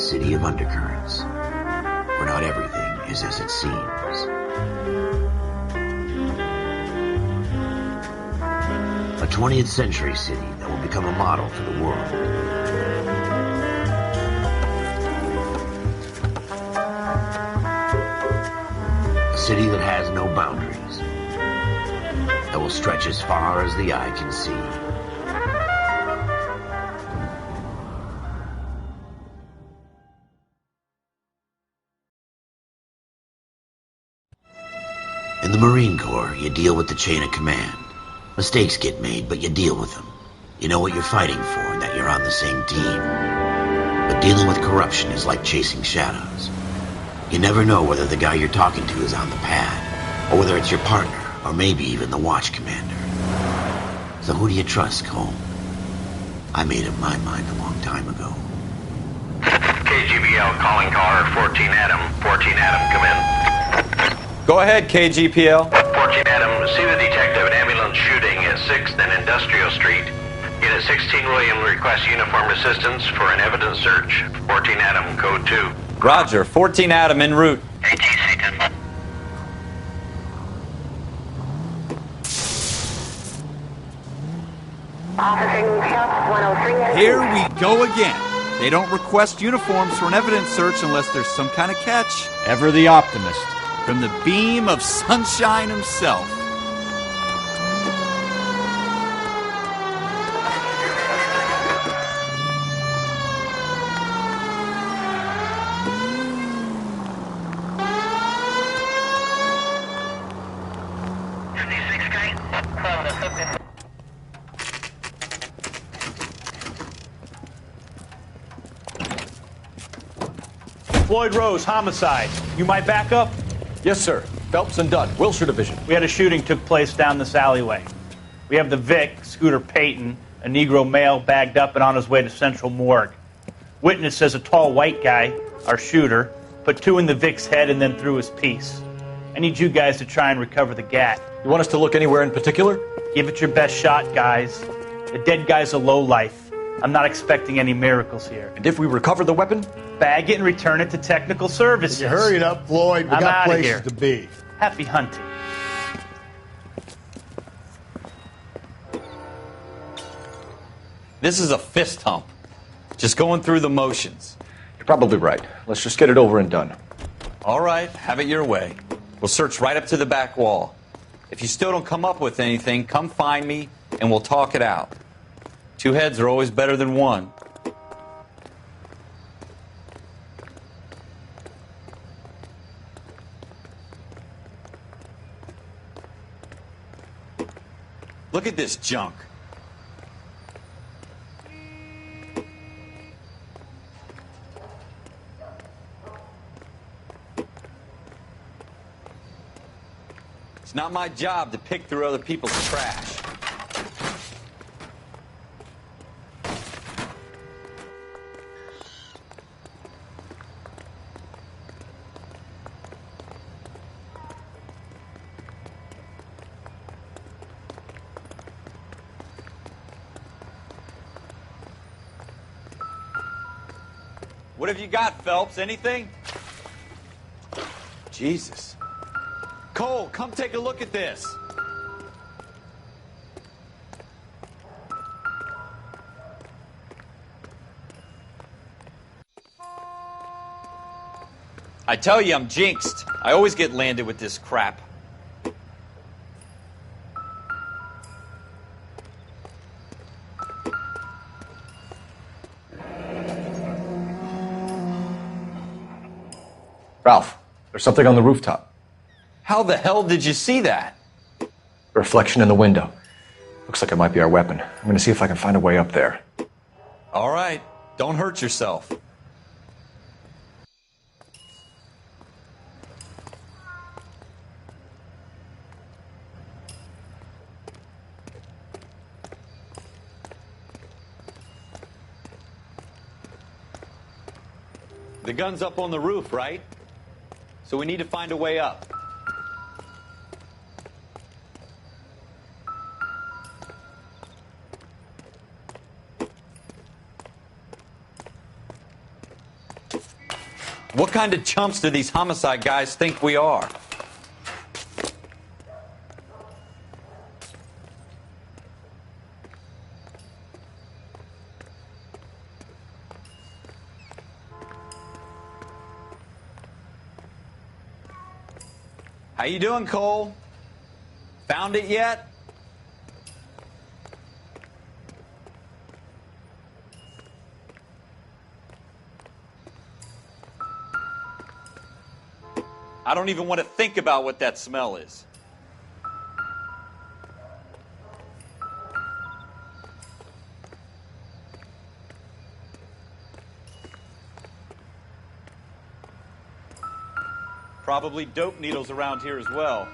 city of undercurrents, where not everything is as it seems. A 20th century city that will become a model for the world. A city that has no boundaries, that will stretch as far as the eye can see. In the Marine Corps, you deal with the chain of command. Mistakes get made, but you deal with them. You know what you're fighting for and that you're on the same team. But dealing with corruption is like chasing shadows. You never know whether the guy you're talking to is on the pad, or whether it's your partner, or maybe even the watch commander. So who do you trust, Cole? I made up my mind a long time ago. KGPL calling caller 14 Adam. 14 Adam, come in. Go ahead, KGPL. 14 Adam, see the detective, an ambulance shooting at 6th and Industrial Street. Unit 16 William requests uniformed assistance for an evidence search. 14 Adam, code 2. Roger, 14 Adam en route. ATC 10. Here we go again. They don't request uniforms for an evidence search unless there's some kind of catch. Ever the optimist. From the beam of sunshine himself. Floyd Rose, homicide. You might back up? Yes, sir. Phelps and Dunn, Wilshire Division. We had a shooting took place down this alleyway. We have the Vic, Scooter Payton, a Negro male bagged up and on his way to Central Morgue. Witness says a tall white guy, our shooter, put 2 in the Vic's head and then threw his piece. I need you guys to try and recover the gat. You want us to look anywhere in particular? Give it your best shot, guys. The dead guy's a lowlife. I'm not expecting any miracles here. And if we recover the weapon? Bag it and return it to technical services. You hurry it up, Floyd. We I'm got outta places here. to be. Happy hunting. This is a fist hump. Just going through the motions. You're probably right. Let's just get it over and done. All right, have it your way. We'll search right up to the back wall. If you still don't come up with anything, come find me and we'll talk it out. 2 heads are always better than 1. Look at this junk. It's not my job to pick through other people's trash. What have you got, Phelps? Anything? Jesus. Cole, come take a look at this. I tell you, I'm jinxed. I always get landed with this crap. Ralph, there's something on the rooftop. How the hell did you see that? A reflection in the window. Looks like it might be our weapon. I'm going to see if I can find a way up there. All right, don't hurt yourself. The gun's up on the roof, right? So we need to find a way up. What kind of chumps do these homicide guys think we are? How you doing, Cole? Found it yet? I don't even want to think about what that smell is. Probably dope needles around here as well.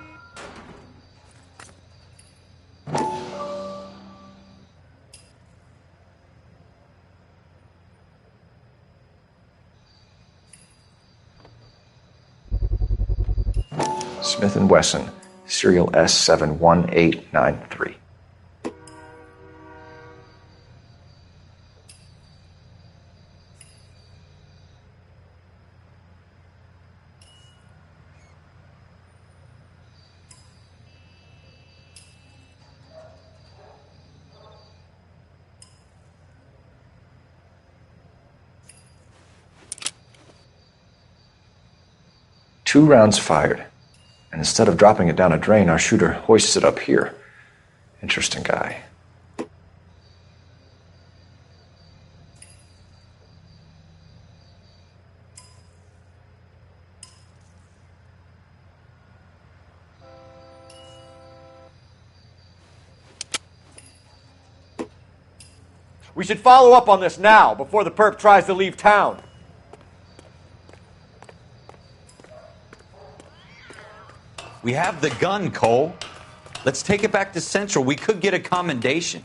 Smith & Wesson, serial S71893. Two rounds fired. And instead of dropping it down a drain, our shooter hoists it up here. Interesting guy. We should follow up on this now, before the perp tries to leave town. We have the gun, Cole. Let's take it back to Central. We could get a commendation.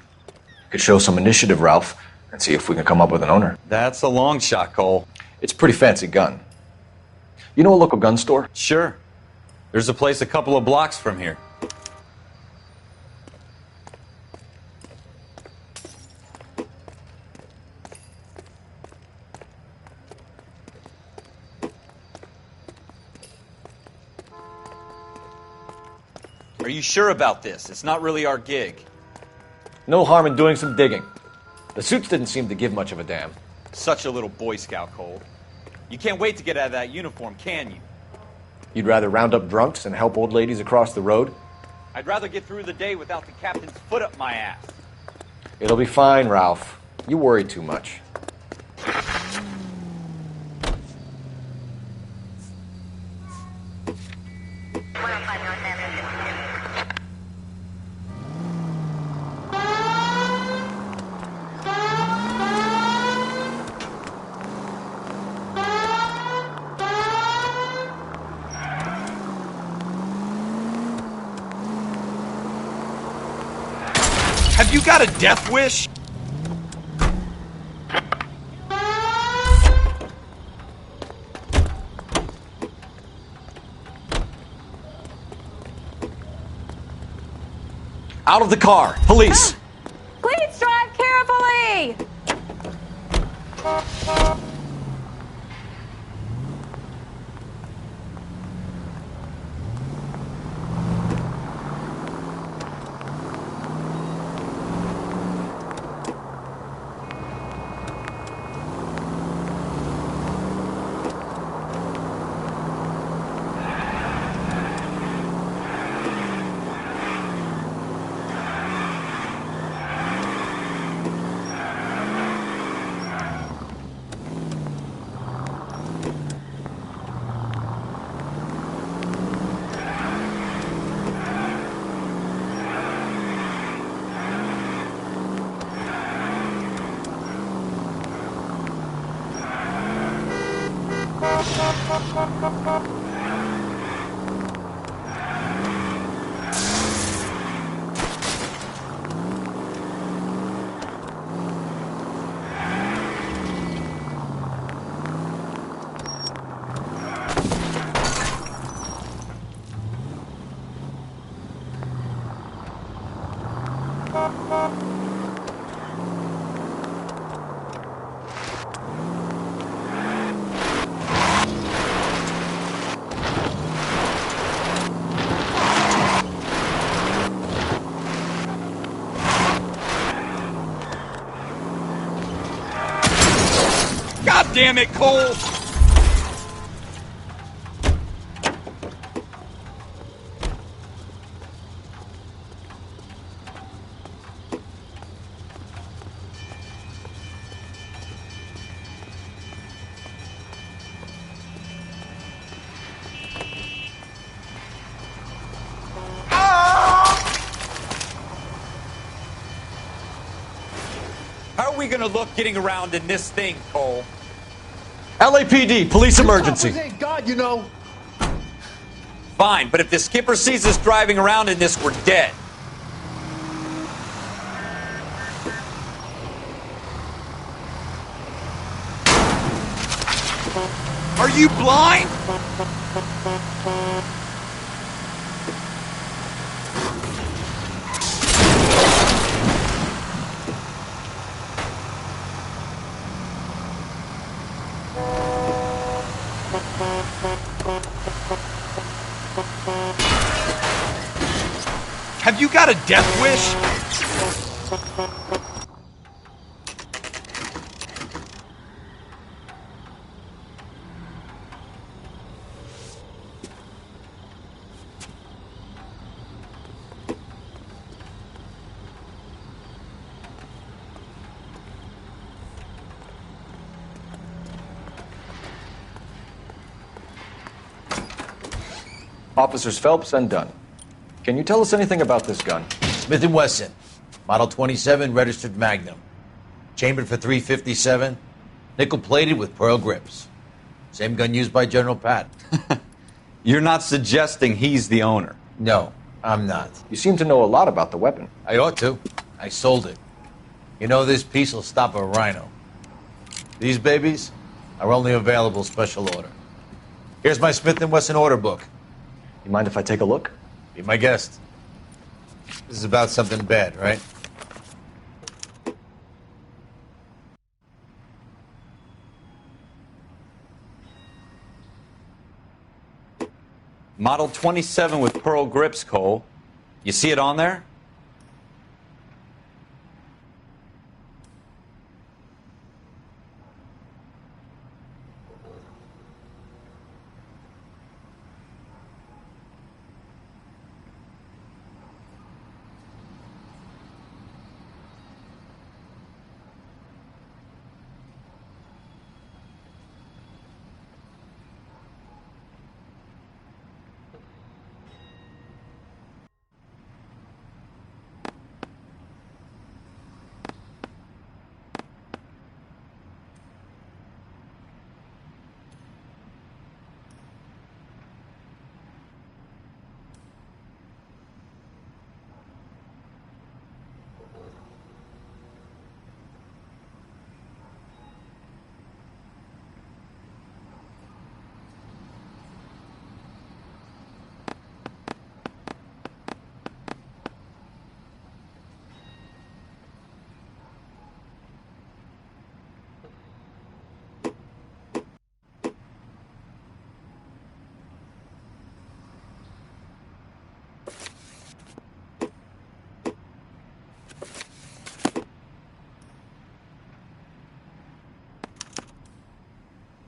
Could show some initiative, Ralph, and see if we can come up with an owner. That's a long shot, Cole. It's a pretty fancy gun. You know a local gun store? Sure. There's a place a couple of blocks from here. Are you sure about this? It's not really our gig. No harm in doing some digging. The suits didn't seem to give much of a damn. Such a little Boy Scout, Cole. You can't wait to get out of that uniform, can you? You'd rather round up drunks and help old ladies across the road? I'd rather get through the day without the captain's foot up my ass. It'll be fine, Ralph. You worry too much. Have you got a death wish? Out of the car! Police! Please drive carefully! damn it, Cole! How are we gonna look getting around in this thing, Cole? LAPD, police emergency. Thank God, you know. Fine, but if the skipper sees us driving around in this, we're dead. Are you blind? Have you got a death wish? Officers Phelps and Dunn. Can you tell us anything about this gun? Smith & Wesson, Model 27, registered Magnum. Chambered for .357, nickel-plated with pearl grips. Same gun used by General Patton. You're not suggesting he's the owner? No, I'm not. You seem to know a lot about the weapon. I ought to. I sold it. You know, this piece will stop a rhino. These babies are only available special order. Here's my Smith & Wesson order book. You mind if I take a look? Be my guest. This is about something bad, right? Model 27 with pearl grips, Cole. You see it on there?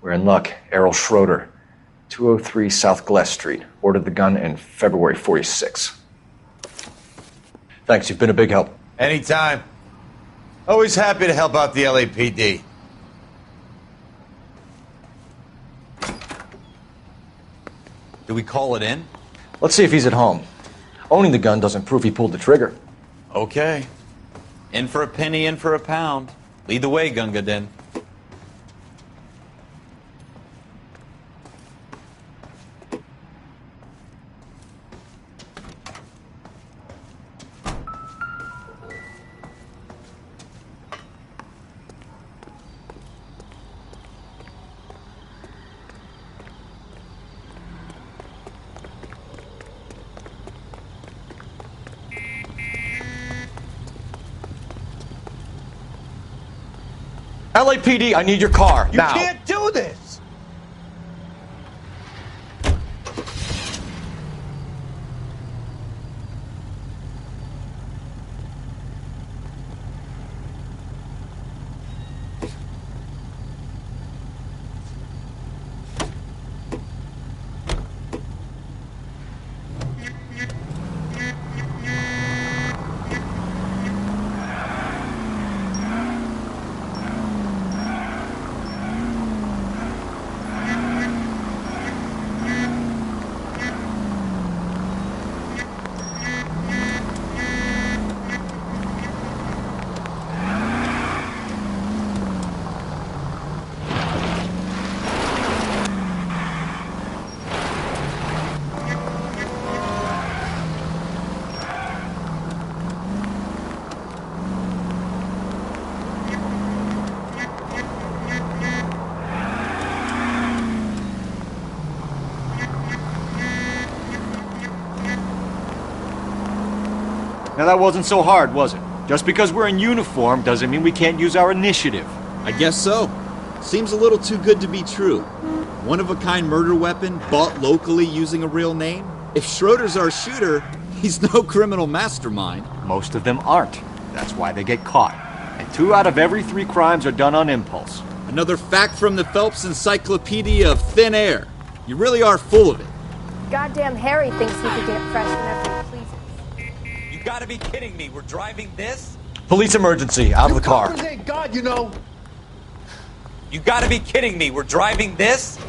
We're in luck. Errol Schroeder, 203 South Glass Street. Ordered the gun in February '46. Thanks, you've been a big help. Anytime. Always happy to help out the LAPD. Do we call it in? Let's see if he's at home. Owning the gun doesn't prove he pulled the trigger. Okay. In for a penny, in for a pound. Lead the way, Gunga Din. LAPD, I need your car, You now. can't do this! Now that wasn't so hard, was it? Just because we're in uniform doesn't mean we can't use our initiative. I guess so. Seems a little too good to be true. One-of-a-kind murder weapon bought locally using a real name? If Schroeder's our shooter, he's no criminal mastermind. Most of them aren't. That's why they get caught. And 2 out of every 3 crimes are done on impulse. Another fact from the Phelps Encyclopedia of Thin Air. You really are full of it. Goddamn Harry thinks he can get fresh whenever he pleases. You gotta be kidding me. We're driving this? Police emergency, out of the car. Ain't God, you know. You gotta be kidding me. We're driving this?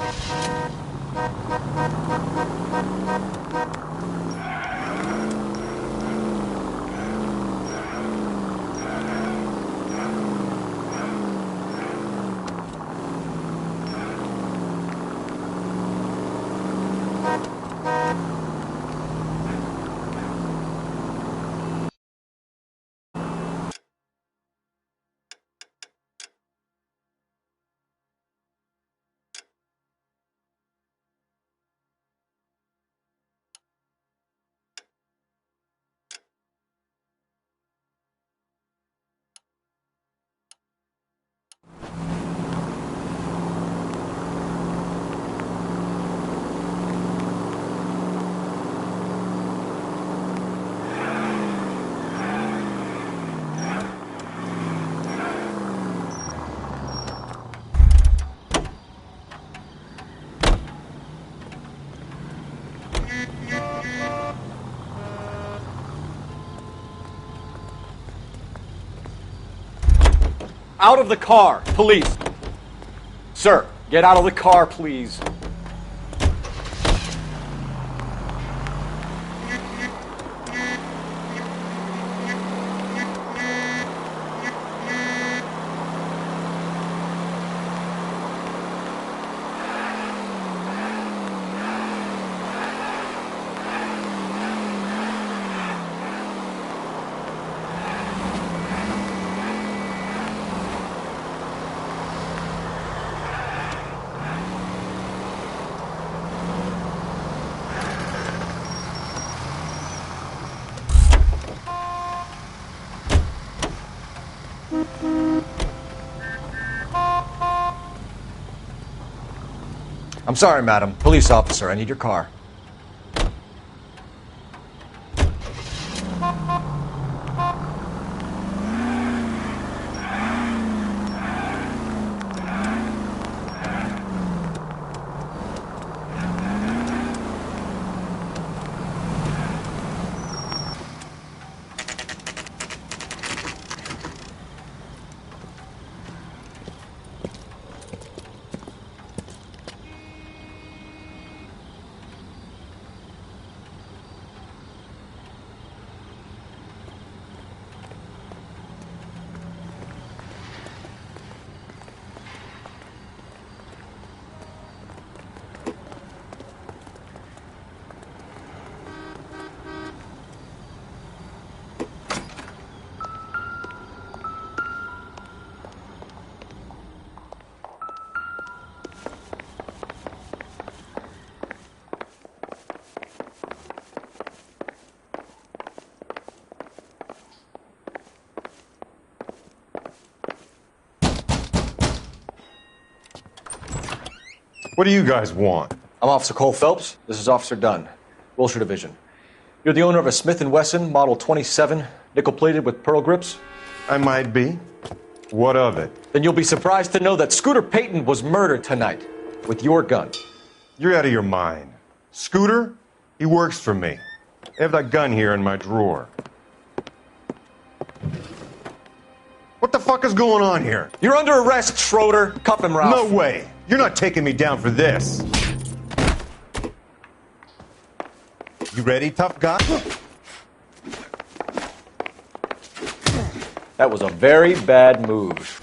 Out of the car, police. Sir, get out of the car, please. I'm sorry, madam. Police officer, I need your car. What do you guys want? I'm Officer Cole Phelps. This is Officer Dunn, Wilshire Division. You're the owner of a Smith & Wesson Model 27, nickel-plated with pearl grips? I might be. What of it? Then you'll be surprised to know that Scooter Payton was murdered tonight with your gun. You're out of your mind. Scooter? He works for me. I have that gun here in my drawer. What the fuck is going on here? You're under arrest, Schroeder. Cuff him, Ralph. No way. You're not taking me down for this. You ready, tough guy? That was a very bad move.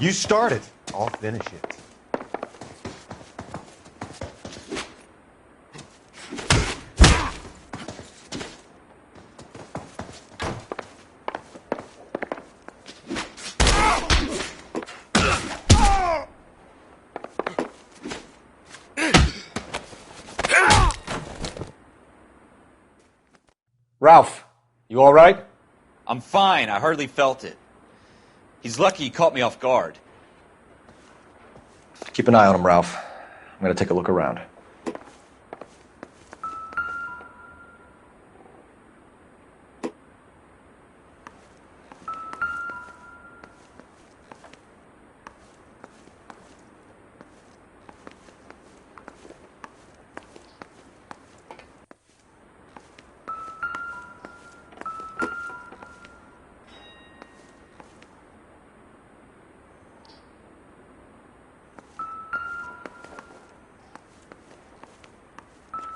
You start it. I'll finish it. Ralph, you all right? I'm fine. I hardly felt it. He's lucky he caught me off guard. Keep an eye on him, Ralph. I'm going to take a look around.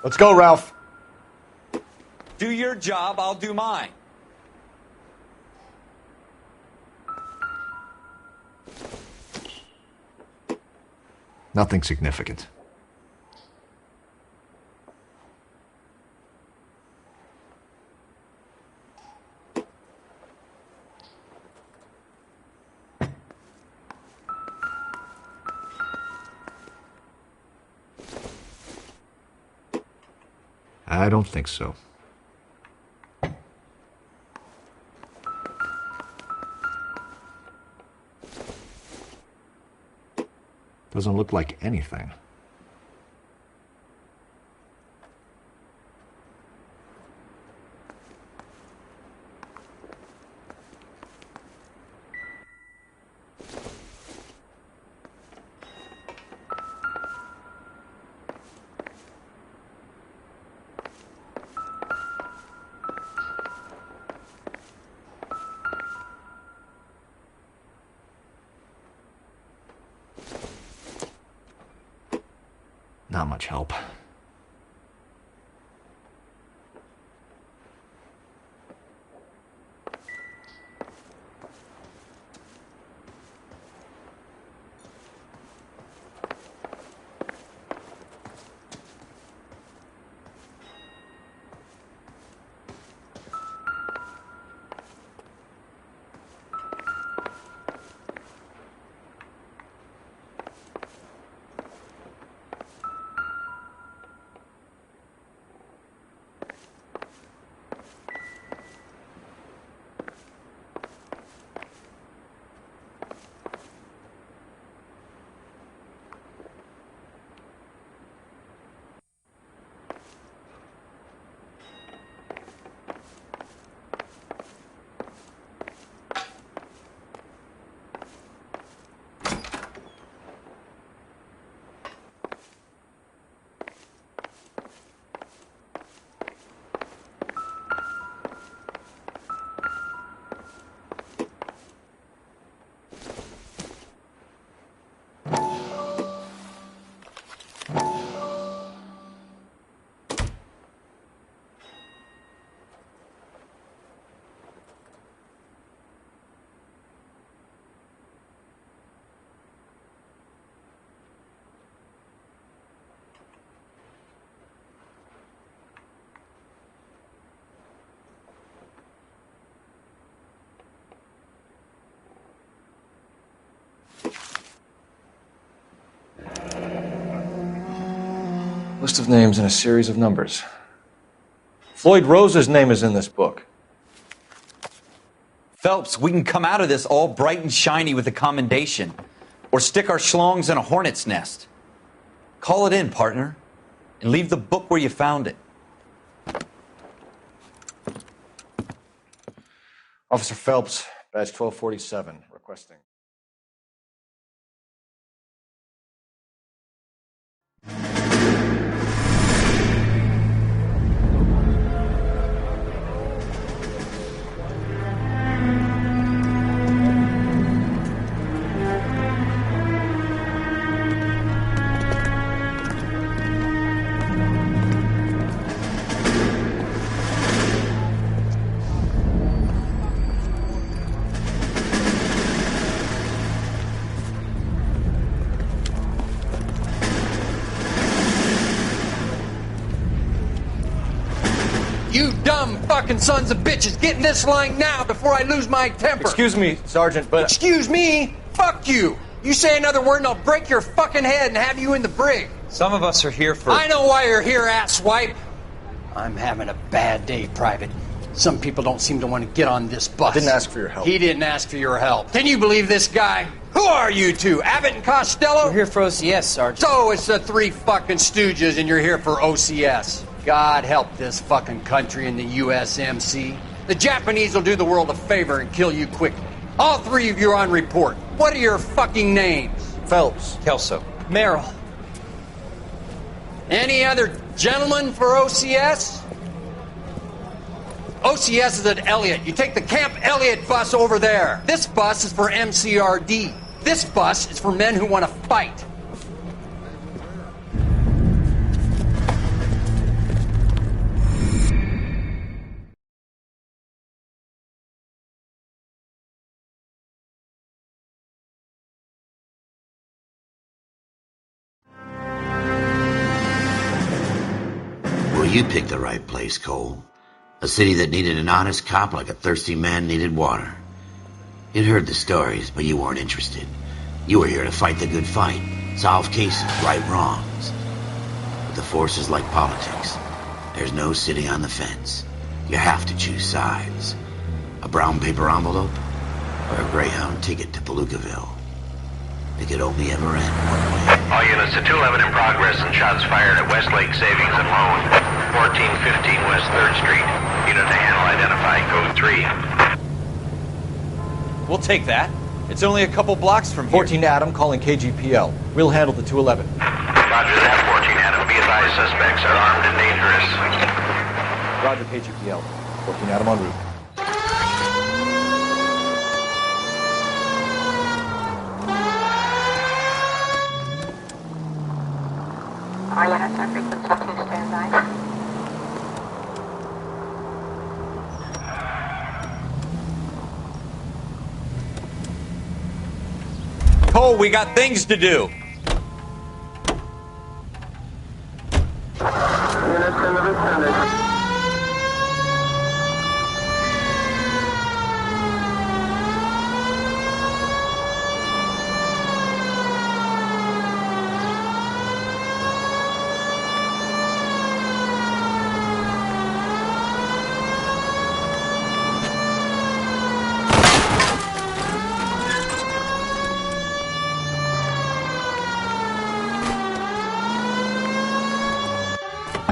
Let's go, Ralph. Do your job, I'll do mine. Nothing significant. I don't think so. Doesn't look like anything. Not much help. List of names and a series of numbers. Floyd Rose's name is in this book. Phelps, we can come out of this all bright and shiny with a commendation. Or stick our schlongs in a hornet's nest. Call it in, partner. And leave the book where you found it. Officer Phelps, badge 1247, requesting. You dumb fucking sons of bitches, get in this line now before I lose my temper. Excuse me, Sergeant, but... Excuse me? Fuck you. You say another word and I'll break your fucking head and have you in the brig. Some of us are here for... I know why you're here, asswipe. I'm having a bad day, Private. Some people don't seem to want to get on this bus. I didn't ask for your help. He didn't ask for your help. Can you believe this guy? Who are you two? Abbott and Costello? We're here for OCS, Sergeant. So it's the three fucking stooges and you're here for OCS. God help this fucking country and the USMC. The Japanese will do the world a favor and kill you quickly. All three of you are on report. What are your fucking names? Phelps. Kelso. Merrill. Any other gentlemen for OCS? OCS is at Elliott. You take the Camp Elliott bus over there. This bus is for MCRD. This bus is for men who want to fight. Well, you picked the right place, Cole. A city that needed an honest cop like a thirsty man needed water. You'd heard the stories, but you weren't interested. You were here to fight the good fight, solve cases, right wrongs. But the force is like politics. There's no sitting on the fence. You have to choose sides. A brown paper envelope or a Greyhound ticket to Palookaville. It could only ever end one way. All units to 211 in progress and shots fired at Westlake Savings and Loan, 1415 West 3rd Street. Unit to handle identify, code 3. We'll take that. It's only a couple blocks from here. 14 Adam calling KGPL. We'll handle the 211. Roger that, 14 Adam. Be advised, suspects are armed and dangerous. Roger, KGPL. 14 Adam en route. All units on frequency 2 standby. Cole, we got things to do. Units in the vicinity.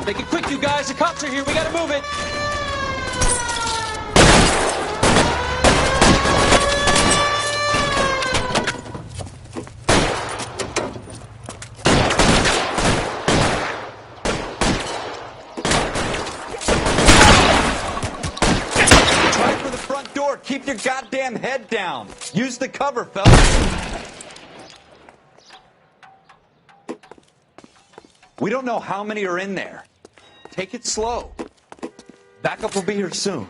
Make it quick, you guys. The cops are here. We gotta move it. Try for the front door. Keep your goddamn head down. Use the cover, fellas. We don't know how many are in there. Take it slow. Backup will be here soon.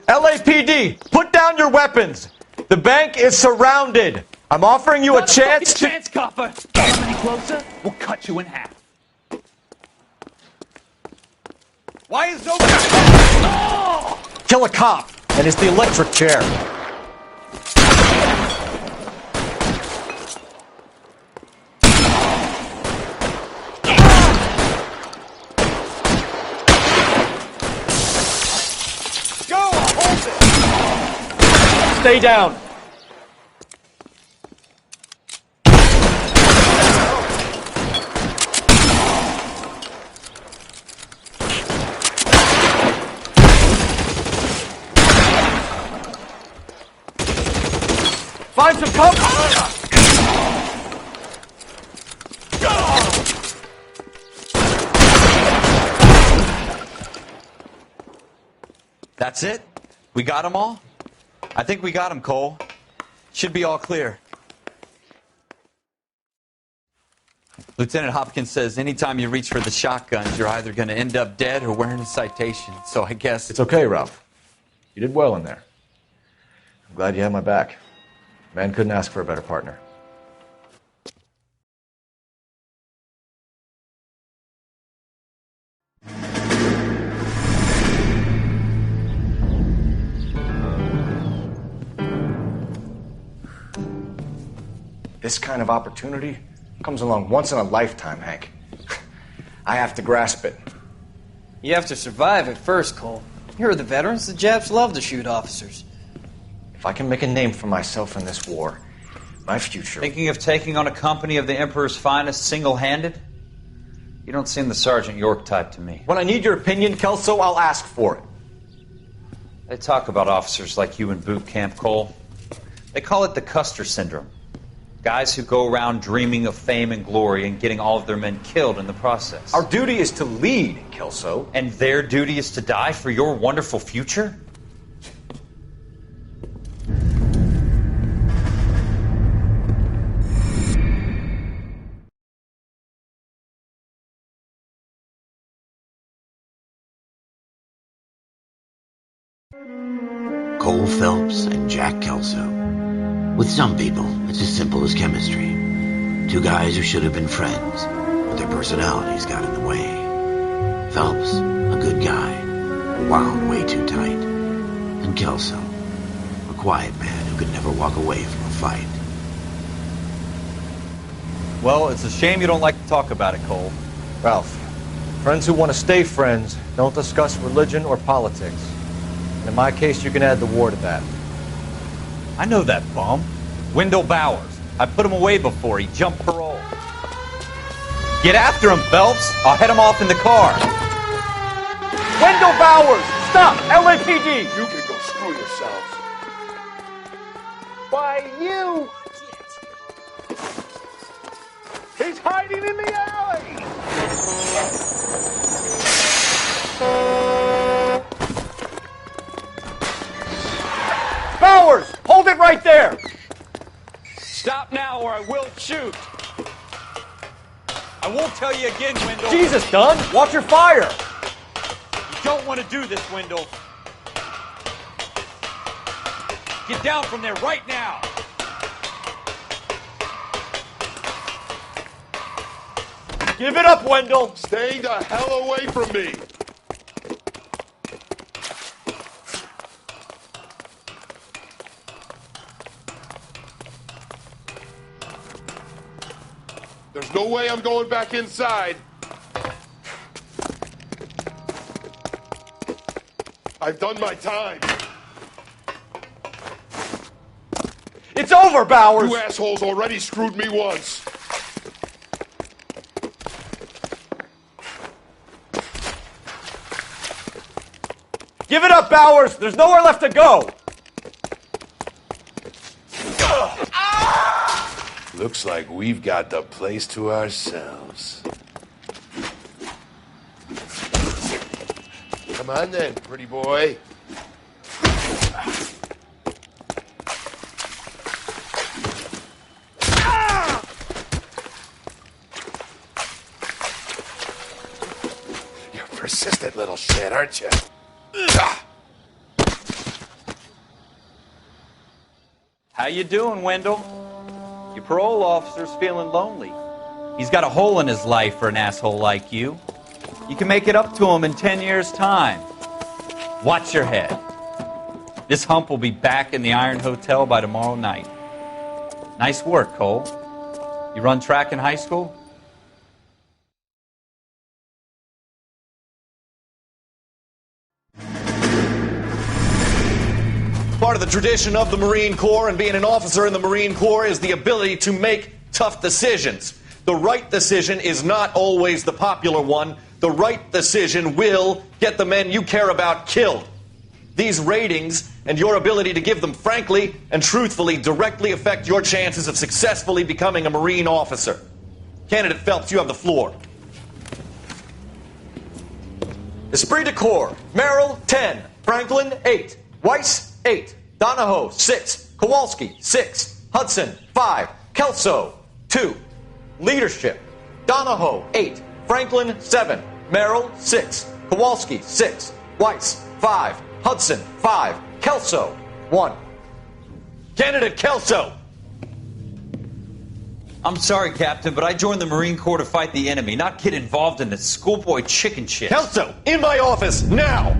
LAPD, put down your weapons. The bank is surrounded. I'm offering you a chance to... chance, copper. Come any closer, we'll cut you in half. Why is nobody... Oh! Kill a cop, and it's the electric chair. Stay down. Find some cover. That's it? We got them all? I think we got him, Cole. Should be all clear. Lieutenant Hopkins says anytime you reach for the shotguns, you're either going to end up dead or wearing a citation. So I guess... It's okay, Ralph. You did well in there. I'm glad you had my back. Man couldn't ask for a better partner. This kind of opportunity comes along once in a lifetime, Hank. I have to grasp it. You have to survive at first, Cole. Here are the veterans. The Japs love to shoot officers. If I can make a name for myself in this war, my future... Thinking of taking on a company of the Emperor's finest single-handed? You don't seem the Sergeant York type to me. When I need your opinion, Kelso, I'll ask for it. They talk about officers like you in boot camp, Cole. They call it the Custer Syndrome. Guys who go around dreaming of fame and glory and getting all of their men killed in the process. Our duty is to lead, Kelso. And their duty is to die for your wonderful future? Cole Phelps and Jack Kelso. With some people, it's as simple as chemistry. Two guys who should have been friends, but their personalities got in the way. Phelps, a good guy, wound way too tight. And Kelso, a quiet man who could never walk away from a fight. Well, it's a shame you don't like to talk about it, Cole. Ralph, friends who want to stay friends don't discuss religion or politics. And in my case, you can add the war to that. I know that bum. Wendell Bowers. I put him away before. He jumped parole. Get after him, Phelps. I'll head him off in the car. Wendell Bowers! Stop! LAPD! You can go screw yourselves. Why, you... He's hiding in the alley! Bowers! Hold it right there! Stop now or I will shoot. I won't tell you again, Wendell. Jesus, Dunn! Watch your fire! You don't want to do this, Wendell. Get down from there right now. Give it up, Wendell! Stay the hell away from me! There's no way I'm going back inside. I've done my time. It's over, Bowers! You assholes already screwed me once. Give it up, Bowers! There's nowhere left to go! Looks like we've got the place to ourselves. Come on then, pretty boy. You're a persistent little shit, aren't you? How you doing, Wendell? Your parole officer's feeling lonely. He's got a hole in his life for an asshole like you. You can make it up to him in 10 years' time. Watch your head. This hump will be back in the Iron Hotel by tomorrow night. Nice work, Cole. You run track in high school? Part of the tradition of the Marine Corps and being an officer in the Marine Corps is the ability to make tough decisions. The right decision is not always the popular one. The right decision will get the men you care about killed. These ratings and your ability to give them frankly and truthfully directly affect your chances of successfully becoming a Marine officer. Candidate Phelps, you have the floor. Esprit de Corps, Merrill, 10. Franklin, 8. Weiss, 8. Donahoe, 6. Kowalski, 6. Hudson, 5. Kelso, 2. Leadership, Donahoe, 8. Franklin, 7. Merrill, 6. Kowalski, 6. Weiss, 5. Hudson, 5. Kelso, 1. Candidate Kelso! I'm sorry, Captain, but I joined the Marine Corps to fight the enemy, not get involved in this schoolboy chicken shit. Kelso, in my office, now!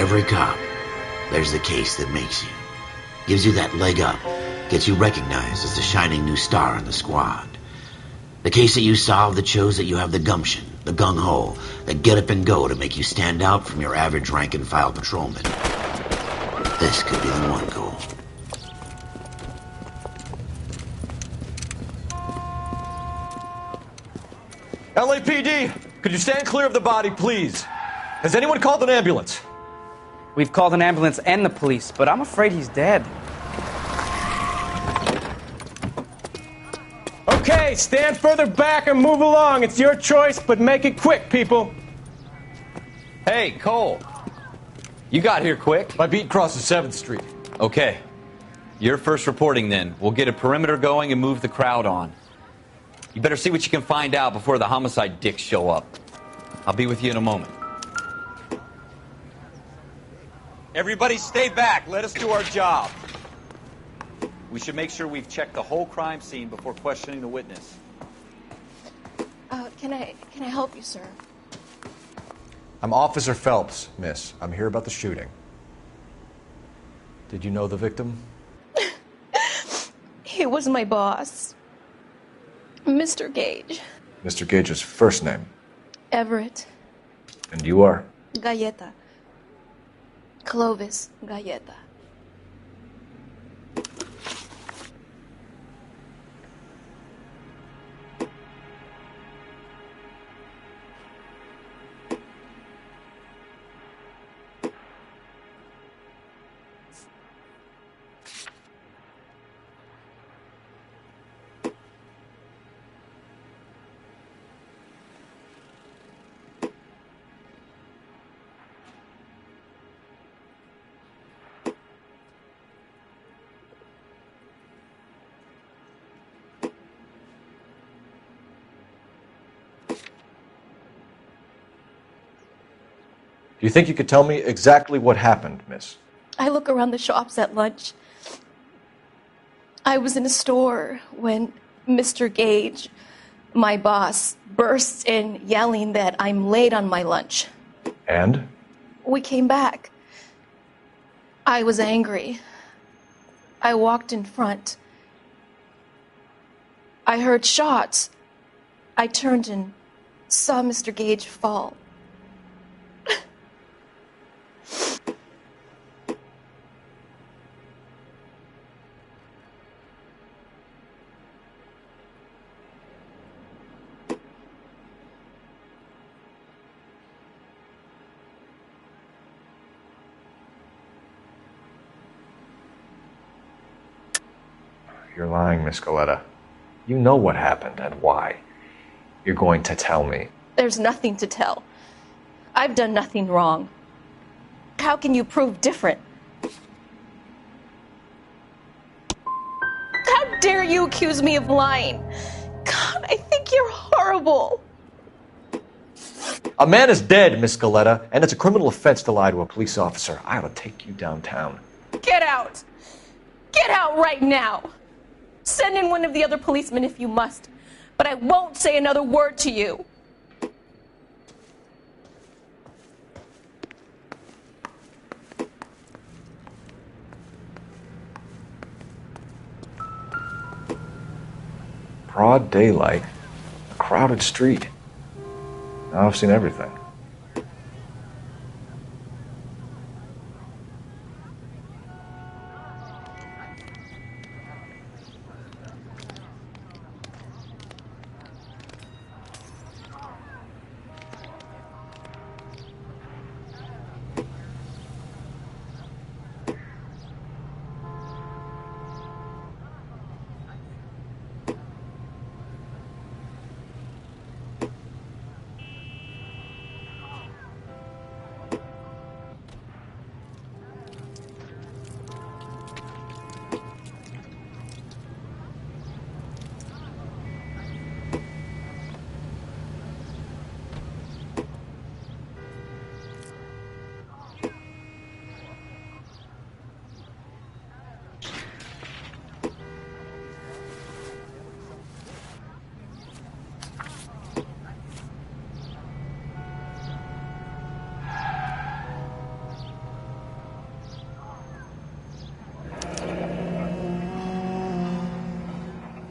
every cop, there's the case that makes you. Gives you that leg up. Gets you recognized as the shining new star in the squad. The case that you solve that shows that you have the gumption, the gung-ho, the get up and go to make you stand out from your average rank-and-file patrolman. This could be the one, Cole. LAPD, could you stand clear of the body, please? Has anyone called an ambulance? We've called an ambulance and the police, but I'm afraid he's dead. Okay, stand further back and move along. It's your choice, but make it quick, people. Hey, Cole. You got here quick. My beat crosses 7th Street. Okay. You're first reporting then. We'll get a perimeter going and move the crowd on. You better see what you can find out before the homicide dicks show up. I'll be with you in a moment. Everybody stay back. Let us do our job. We should make sure we've checked the whole crime scene before questioning the witness. Can I help you, sir? I'm Officer Phelps, miss. I'm here about the shooting. Did you know the victim? He was my boss. Mr. Gage. Mr. Gage's first name. Everett. And you are? Galleta. Clovis Galleta. Do you think you could tell me exactly what happened, miss? I look around the shops at lunch. I was in a store when Mr. Gage, my boss, bursts in yelling that I'm late on my lunch. And? We came back. I was angry. I walked in front. I heard shots. I turned and saw Mr. Gage fall. You're lying, Miss Galleta. You know what happened and why. You're going to tell me. There's nothing to tell. I've done nothing wrong. How can you prove different? How dare you accuse me of lying? God, I think you're horrible. A man is dead, Miss Galleta, and it's a criminal offense to lie to a police officer. I ought to take you downtown. Get out. Get out right now. Send in one of the other policemen if you must, but I won't say another word to you. Broad daylight, a crowded street. Now I've seen everything.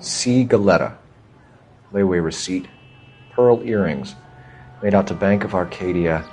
C. Galetta. Layaway receipt. Pearl earrings. Made out to Bank of Arcadia.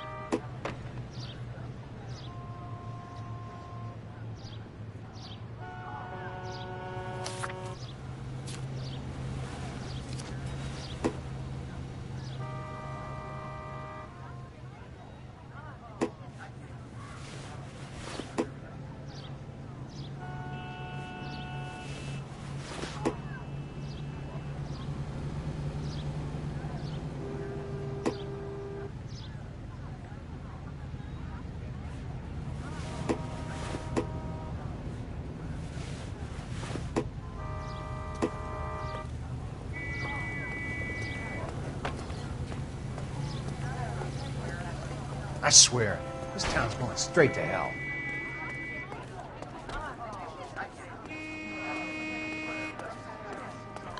I swear, this town's going straight to hell.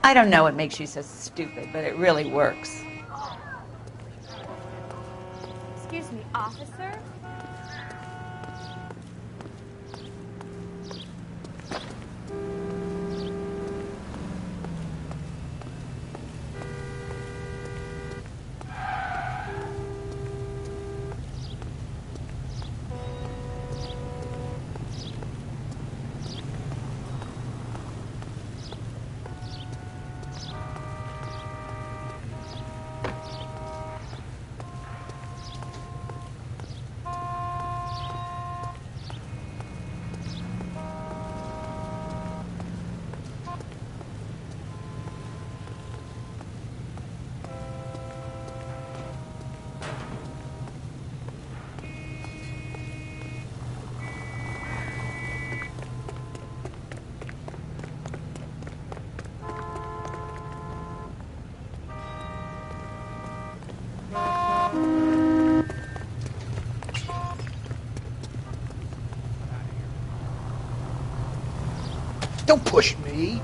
I don't know what makes you so stupid, but it really works. Excuse me, officer? Don't push me.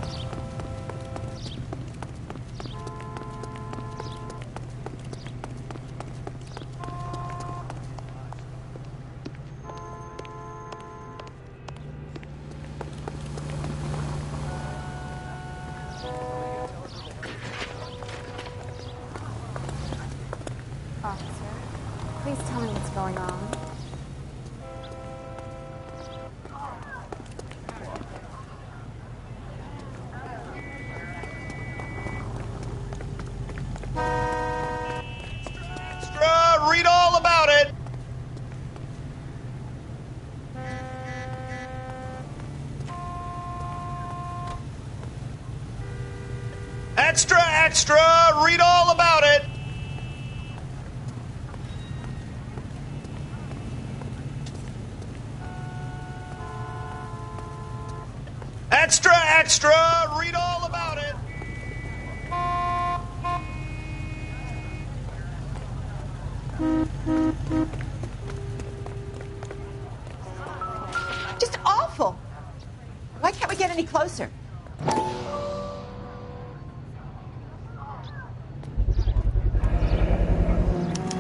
Officer, please tell me what's going on. Read all about it. Extra, extra, read all about it. Extra, extra, read all about it. Just awful. Why can't we get any closer?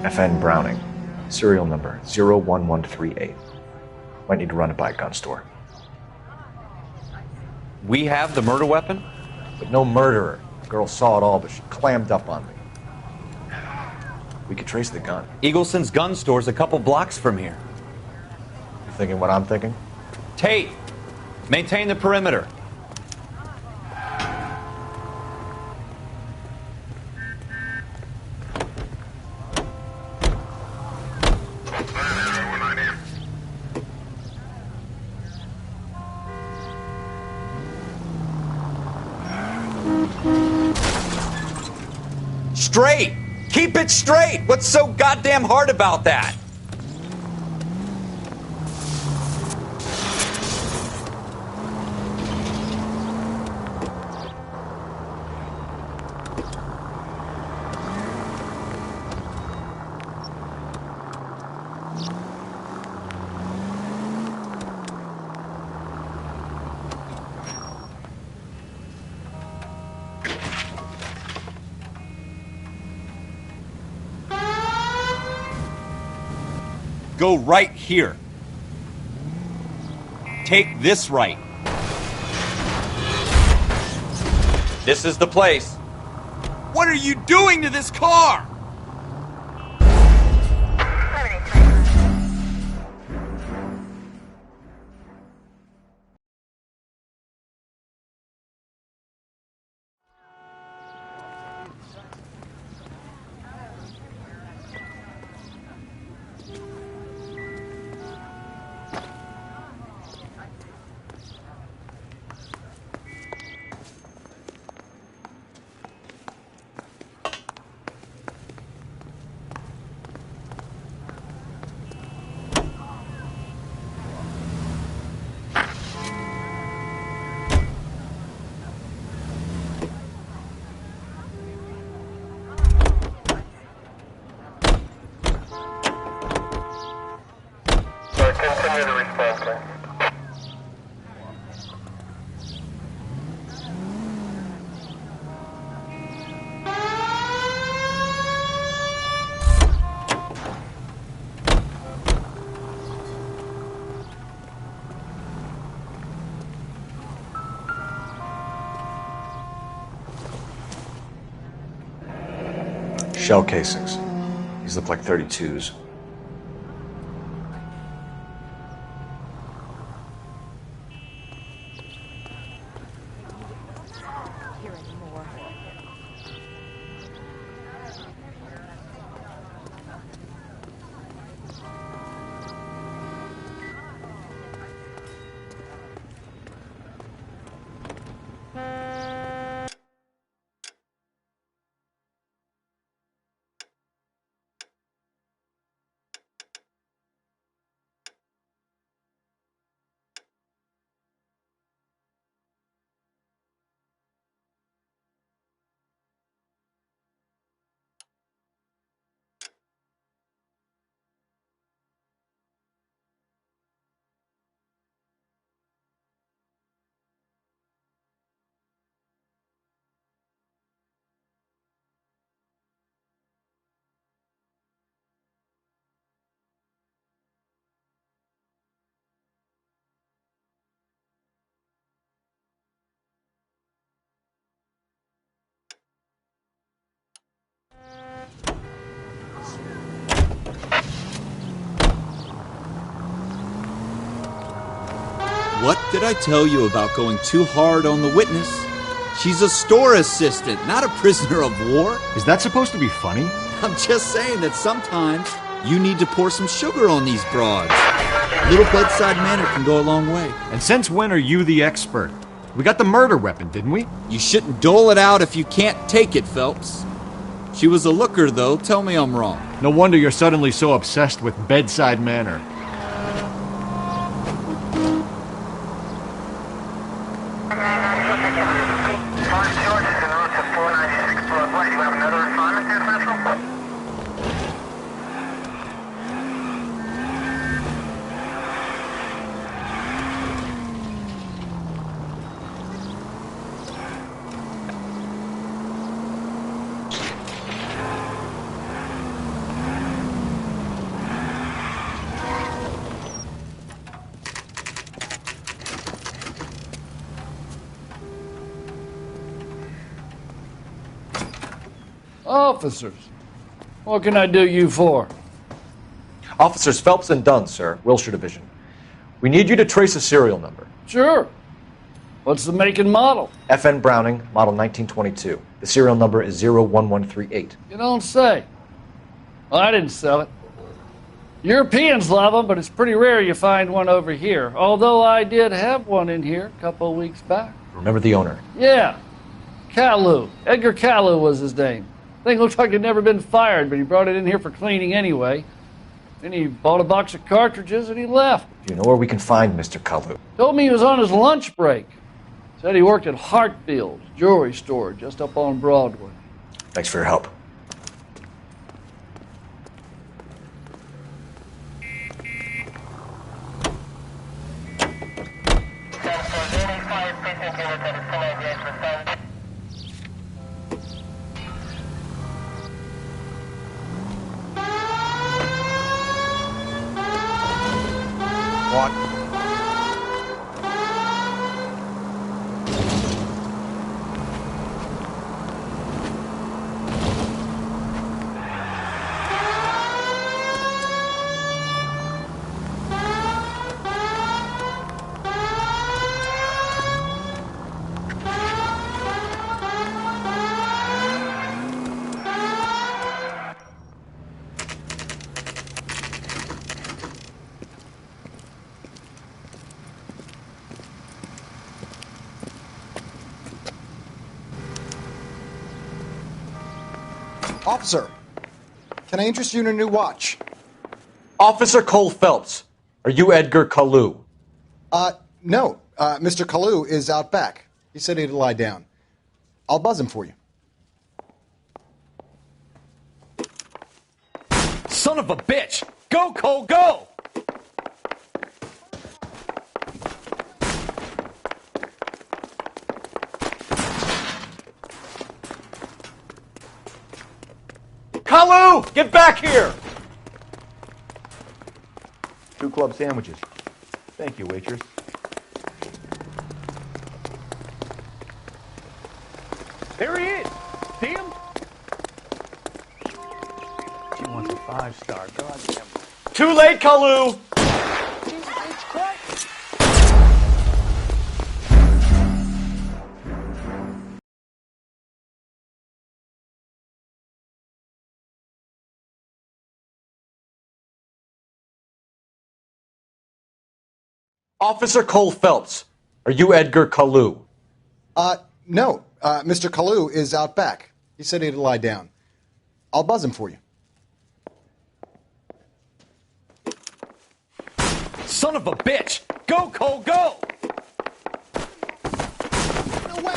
FN Browning. Serial number 01138. Might need to run it by a gun store. We have the murder weapon? But no murderer. The girl saw it all, but she clammed up on me. We could trace the gun. Eagleson's gun store's a couple blocks from here. You thinking what I'm thinking? Tate, maintain the perimeter. Straight! Keep it straight! What's so goddamn hard about that? Go right here. Take this right. This is the place. What are you doing to this car? Continue the response, sir. Shell casings. These look like 32s. What did I tell you about going too hard on the witness? She's a store assistant, not a prisoner of war. Is that supposed to be funny? I'm just saying that sometimes you need to pour some sugar on these broads. A little bedside manner can go a long way. And since when are you the expert? We got the murder weapon, didn't we? You shouldn't dole it out if you can't take it, Phelps. She was a looker, though. Tell me I'm wrong. No wonder you're suddenly so obsessed with bedside manner. Officers, what can I do you for? Officers Phelps and Dunn, sir, Wilshire Division. We need you to trace a serial number. Sure. What's the make and model? FN Browning, model 1922. The serial number is 01138. You don't say. Well, I didn't sell it. Europeans love them, but it's pretty rare you find one over here. Although I did have one in here a couple of weeks back. Remember the owner? Yeah. Caillou. Edgar Caillou was his name. Thing looked like he'd never been fired, but he brought it in here for cleaning anyway. Then he bought a box of cartridges and he left. Do you know where we can find Mr. Caillou? Told me he was on his lunch break. Said he worked at Hartfield's jewelry store just up on Broadway. Thanks for your help. Officer, can I interest you in a new watch? Officer Cole Phelps, are you Edgar Kalu? No. Mr. Kalu is out back. He said he'd lie down. I'll buzz him for you. Son of a bitch! Go, Cole, go! Kalu! Get back here! 2 club sandwiches. Thank you, waitress. There he is! See him? She wants a 5-star. Goddamn. Too late, Kalu! Jesus H. Christ! Officer Cole Phelps, are you Edgar Kalu? No. Mr. Kalu is out back. He said he'd lie down. I'll buzz him for you. Son of a bitch! Go, Cole, go! No way!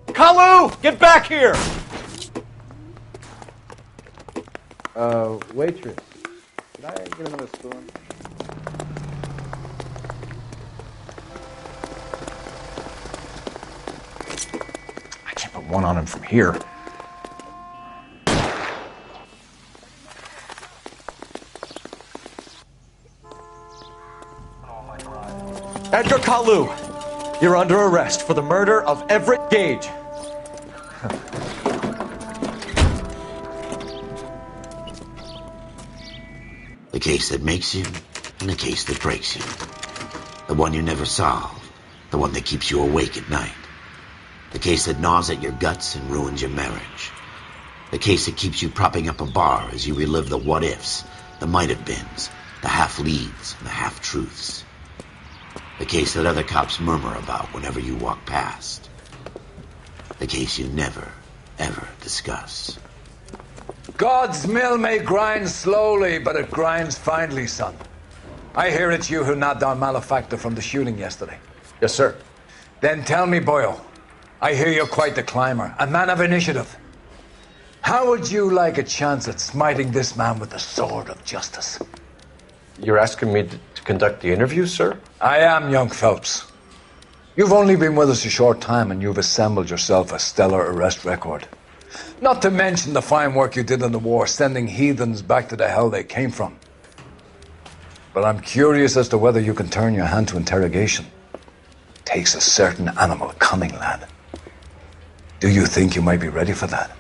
Kalu! Get back here! Waitress. Could I get another spoon? I can't put one on him from here. Edgar Kalu, you're under arrest for the murder of Everett Gage. The case that makes you, and the case that breaks you. The one you never solve, the one that keeps you awake at night. The case that gnaws at your guts and ruins your marriage. The case that keeps you propping up a bar as you relive the what-ifs, the might-have-beens, the half-leads, and the half-truths. The case that other cops murmur about whenever you walk past. The case you never, ever discuss. God's mill may grind slowly, but it grinds finely, son. I hear it's you who nabbed our malefactor from the shooting yesterday. Yes, sir. Then tell me, Boyle, I hear you're quite the climber, a man of initiative. How would you like a chance at smiting this man with the sword of justice? You're asking me to conduct the interview, sir? I am, young Phelps. You've only been with us a short time, and you've assembled yourself a stellar arrest record. Not to mention the fine work you did in the war, sending heathens back to the hell they came from. But I'm curious as to whether you can turn your hand to interrogation. Takes a certain animal cunning, lad. Do you think you might be ready for that?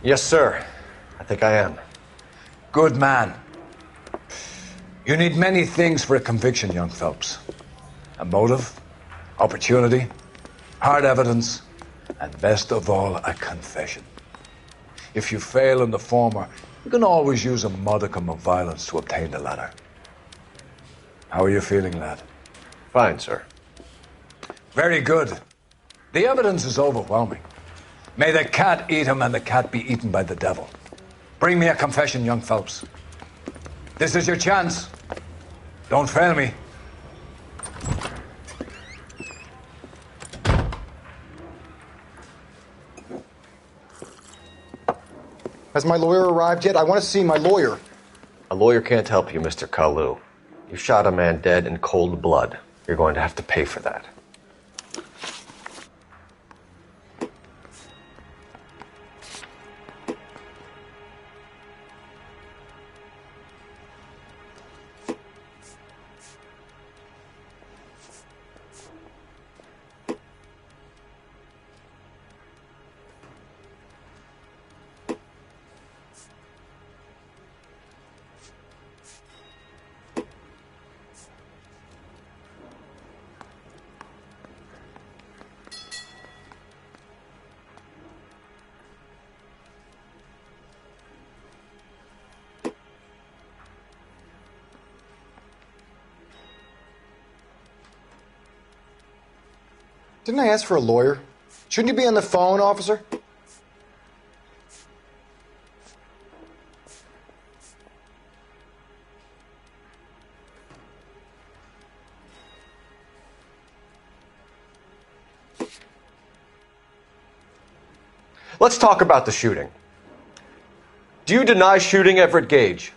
Yes, sir. I think I am. Good man. You need many things for a conviction, young Phelps. A motive, opportunity, hard evidence, and best of all, a confession. If you fail in the former, you can always use a modicum of violence to obtain the latter. How are you feeling, lad? Fine, sir. Very good. The evidence is overwhelming. May the cat eat him and the cat be eaten by the devil. Bring me a confession, young Phelps. This is your chance. Don't fail me. Has my lawyer arrived yet? I want to see my lawyer. A lawyer can't help you, Mr. Kalu. You shot a man dead in cold blood. You're going to have to pay for that. Didn't I ask for a lawyer? Shouldn't you be on the phone, officer? Let's talk about the shooting. Do you deny shooting Everett Gage?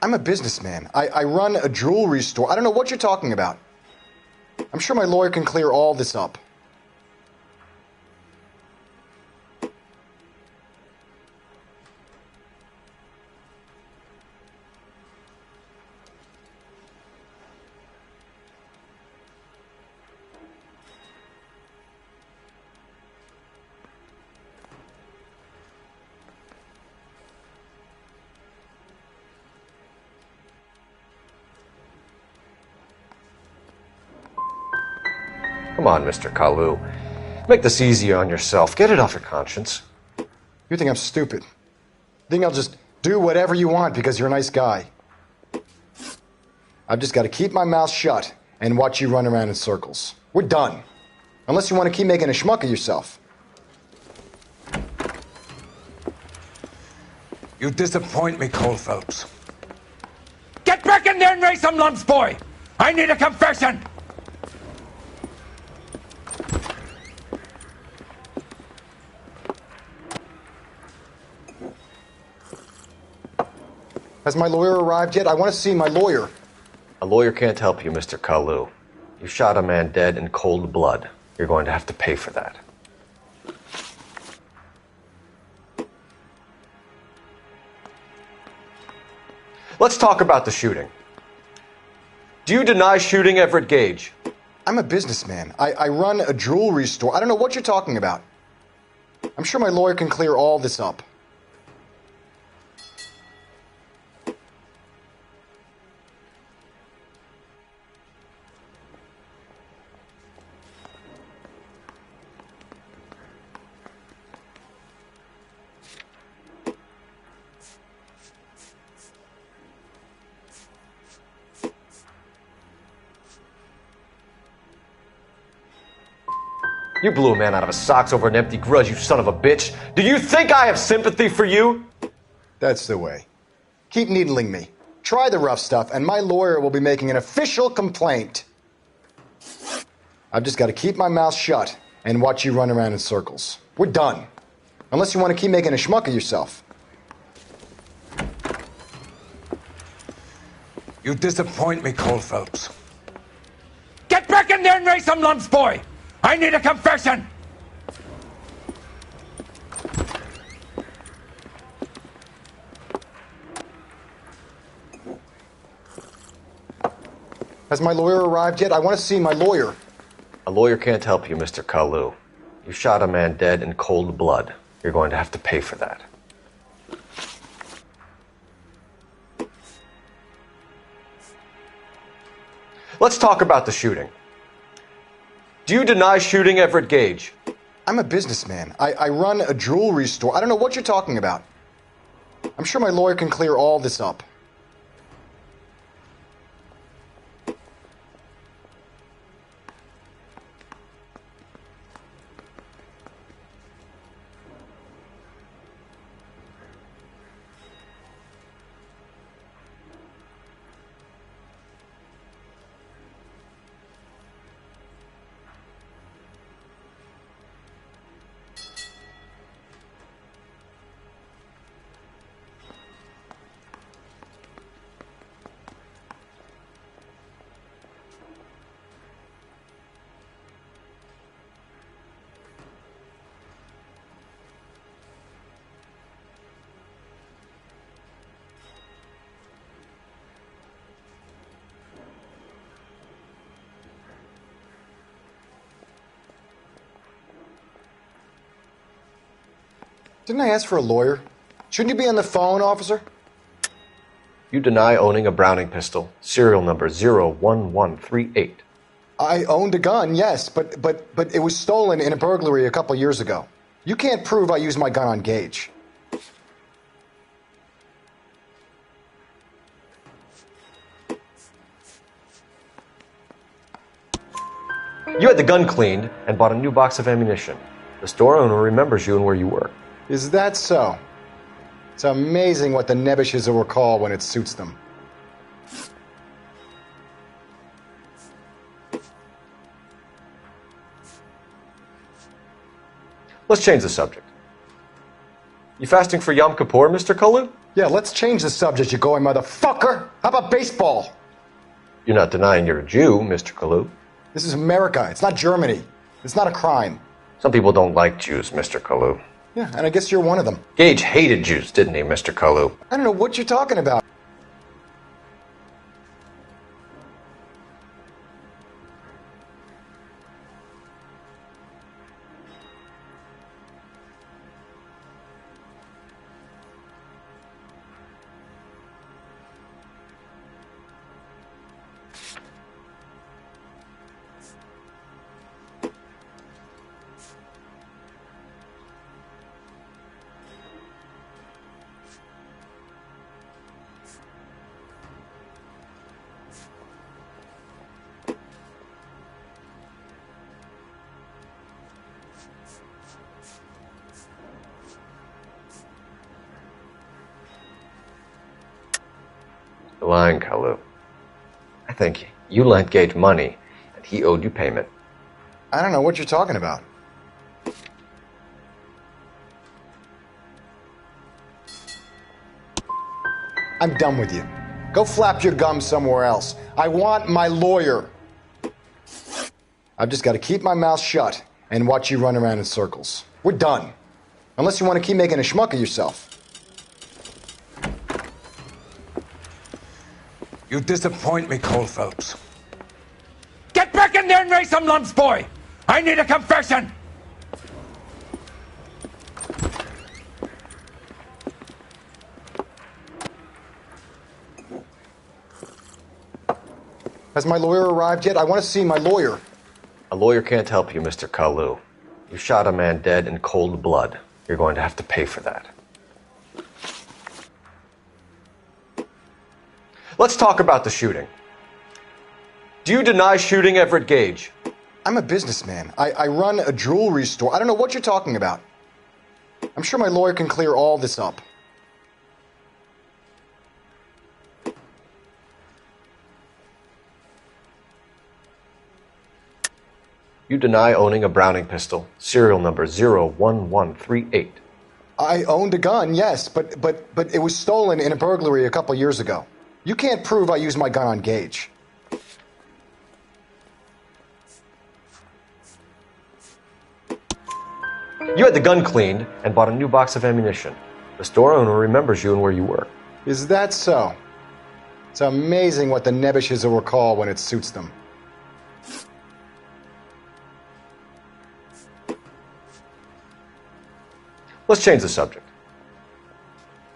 I'm a businessman. I run a jewelry store. I don't know what you're talking about. I'm sure my lawyer can clear all this up. Come on, Mr. Kalu. Make this easier on yourself. Get it off your conscience. You think I'm stupid? You think I'll just do whatever you want because you're a nice guy? I've just got to keep my mouth shut and watch you run around in circles. We're done. Unless you want to keep making a schmuck of yourself. You disappoint me, Cole Phelps. Get back in there and raise some lumps, boy! I need a confession! Has my lawyer arrived yet? I want to see my lawyer. A lawyer can't help you, Mr. Kalu. You shot a man dead in cold blood. You're going to have to pay for that. Let's talk about the shooting. Do you deny shooting Everett Gage? I'm a businessman. I run a jewelry store. I don't know what you're talking about. I'm sure my lawyer can clear all this up. You blew a man out of his socks over an empty grudge, you son of a bitch. Do you think I have sympathy for you? That's the way. Keep needling me. Try the rough stuff, and my lawyer will be making an official complaint. I've just got to keep my mouth shut and watch you run around in circles. We're done. Unless you want to keep making a schmuck of yourself. You disappoint me, Cole Phelps. Get back in there and raise some lumps, boy! I need a confession! Has my lawyer arrived yet? I want to see my lawyer. A lawyer can't help you, Mr. Kalu. You shot a man dead in cold blood. You're going to have to pay for that. Let's talk about the shooting. Do you deny shooting Everett Gage? I'm a businessman. I run a jewelry store. I don't know what you're talking about. I'm sure my lawyer can clear all this up. Didn't I ask for a lawyer? Shouldn't you be on the phone, officer? You deny owning a Browning pistol, serial number 01138. I owned a gun, yes, but it was stolen in a burglary a couple years ago. You can't prove I used my gun on Gage. You had the gun cleaned and bought a new box of ammunition. The store owner remembers you and where you work. Is that so? It's amazing what the Nebushes will recall when it suits them. Let's change the subject. You fasting for Yom Kippur, Mr. Kalu? Yeah, let's change the subject, you going motherfucker! How about baseball? You're not denying you're a Jew, Mr. Kalu. This is America. It's not Germany. It's not a crime. Some people don't like Jews, Mr. Kalu. Yeah, and I guess you're one of them. Gage hated Jews, didn't he, Mr. Kalu? I don't know what you're talking about. You're lying, Kalu. I think you lent Gage money, and he owed you payment. I don't know what you're talking about. I'm done with you. Go flap your gums somewhere else. I want my lawyer. I've just got to keep my mouth shut and watch you run around in circles. We're done. Unless you want to keep making a schmuck of yourself. You disappoint me, Cole Phelps. Get back in there and raise some lumps, boy! I need a confession! Has my lawyer arrived yet? I want to see my lawyer. A lawyer can't help you, Mr. Kalu. You shot a man dead in cold blood. You're going to have to pay for that. Let's talk about the shooting. Do you deny shooting Everett Gage? I'm a businessman. I run a jewelry store. I don't know what you're talking about. I'm sure my lawyer can clear all this up. You deny owning a Browning pistol, serial number 01138. I owned a gun, yes, but it was stolen in a burglary a couple years ago. You can't prove I used my gun on Gage. You had the gun cleaned and bought a new box of ammunition. The store owner remembers you and where you work. Is that so? It's amazing what the Nebushes will recall when it suits them. Let's change the subject.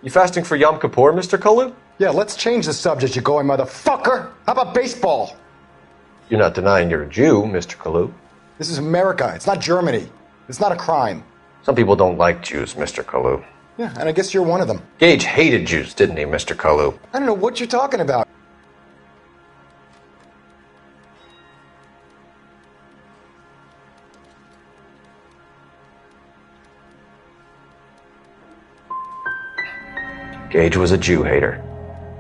You fasting for Yom Kippur, Mr. Kalu? Yeah, let's change the subject, you going motherfucker! How about baseball? You're not denying you're a Jew, Mr. Kalu. This is America. It's not Germany. It's not a crime. Some people don't like Jews, Mr. Kalu. Yeah, and I guess you're one of them. Gage hated Jews, didn't he, Mr. Kalu? I don't know what you're talking about. Gage was a Jew hater.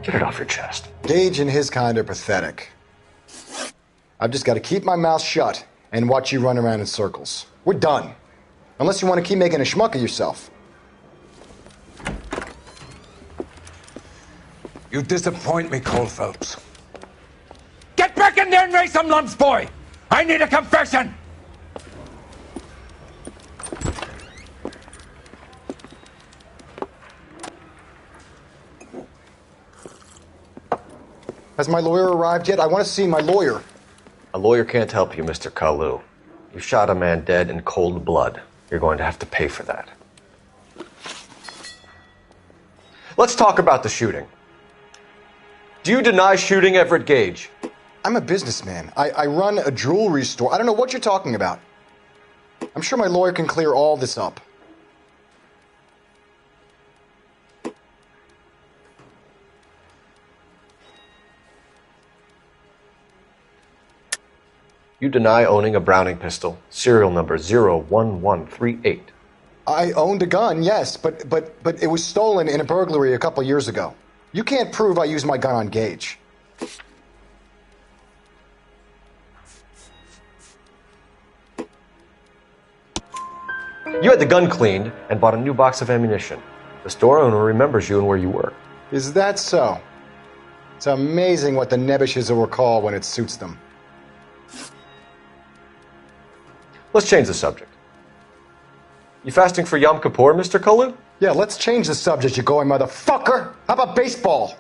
Get it off your chest. Gage and his kind are pathetic. I've just got to keep my mouth shut and watch you run around in circles. We're done. Unless you want to keep making a schmuck of yourself. You disappoint me, Cole Phelps. Get back in there and raise some lumps, boy! I need a confession! Has my lawyer arrived yet? I want to see my lawyer. A lawyer can't help you, Mr. Kalu. You shot a man dead in cold blood. You're going to have to pay for that. Let's talk about the shooting. Do you deny shooting Everett Gage? I'm a businessman. I run a jewelry store. I don't know what you're talking about. I'm sure my lawyer can clear all this up. You deny owning a Browning pistol, serial number 01138. I owned a gun, yes, but it was stolen in a burglary a couple years ago. You can't prove I used my gun on Gage. You had the gun cleaned and bought a new box of ammunition. The store owner remembers you and where you work. Is that so? It's amazing what the Nebushes will recall when it suits them. Let's change the subject. You fasting for Yom Kippur, Mr. Kalu? Yeah, let's change the subject, you going motherfucker! How about baseball?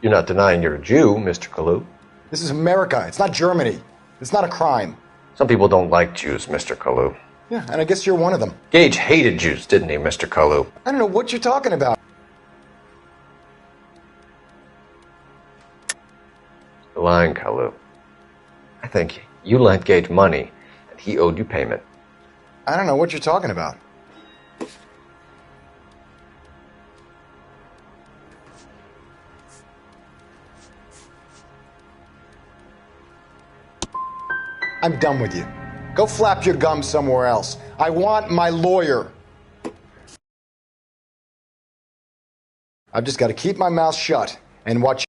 You're not denying you're a Jew, Mr. Kalu. This is America. It's not Germany. It's not a crime. Some people don't like Jews, Mr. Kalu. Yeah, and I guess you're one of them. Gage hated Jews, didn't he, Mr. Kalu? I don't know what you're talking about. You're lying, Kalu. I think you lent Gage money, and he owed you payment. I don't know what you're talking about. I'm done with you. Go flap your gums somewhere else. I want my lawyer. I've just got to keep my mouth shut and watch